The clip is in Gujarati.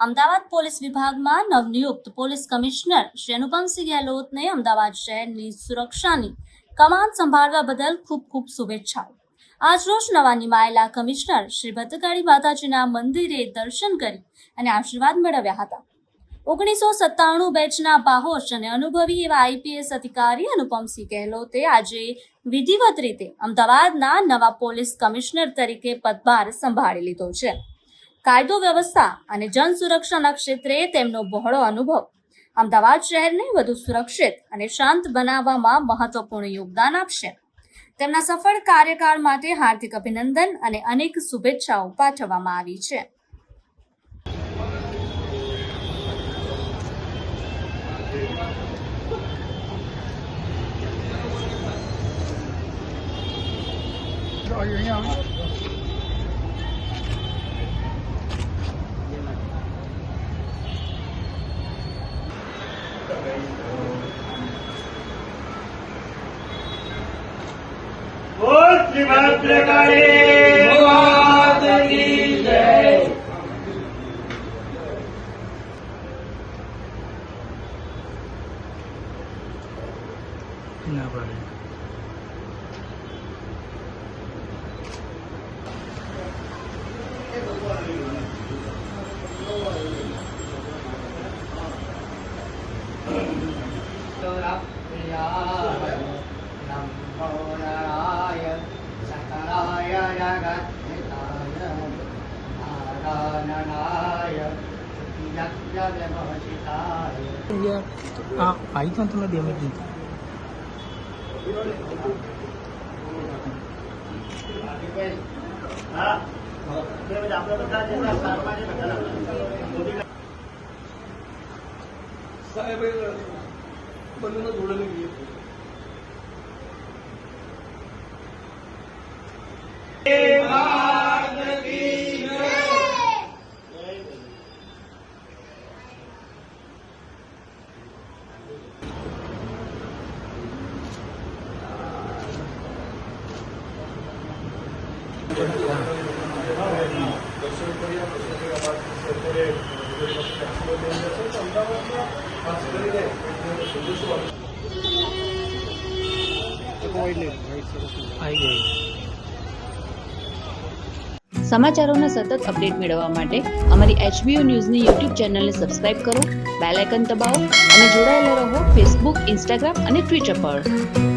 અમદાવાદ પોલીસ વિભાગમાં નવનિયુક્ત પોલીસ કમિશનર શ્રી અનુપમસિંહ ગેહલોતને અમદાવાદ શહેરની સુરક્ષાની કમાન સંભાળવા બદલ ખૂબ ખૂબ શુભેચ્છાઓ। આજરોજ નવા નિમાયેલા કમિશનર શ્રી ભદ્રકાળી માતાજીના મંદિરે દર્શન કરી અને આશીર્વાદ મેળવ્યા હતા। 1997 બેચના બાહોશ અને અનુભવી એવા આઈપીએસ અધિકારી અનુપમસિંહ ગેહલોતે આજે વિધિવત રીતે અમદાવાદના નવા પોલીસ કમિશનર તરીકે પદભાર સંભાળી લીધો છે। કાયદો વ્યવસ્થા અને જન સુરક્ષાના ક્ષેત્રે તેમનો બહોળો અનુભવ અમદાવાદ શહેરને વધુ સુરક્ષિત અને શાંત બનાવવામાં મહત્વપૂર્ણ યોગદાન આપશે। તેમના સફળ કાર્યકાળ માટે હાર્દિક અભિનંદન અને અનેક શુભેચ્છાઓ પાઠવવામાં આવી છે। बोल श्री भद्रकाली माता की जय। ना पड़े आई तो तुम्हें डैमेज नहीं था। સમાચારોના સતત અપડેટ મેળવવા માટે અમારી HBO ન્યૂઝની YouTube ચેનલને સબસ્ક્રાઇબ કરો, બેલ આઇકન દબાવો અને જોડાયેલા રહો ફેસબુક, ઇન્સ્ટાગ્રામ અને ટ્વિટર પર।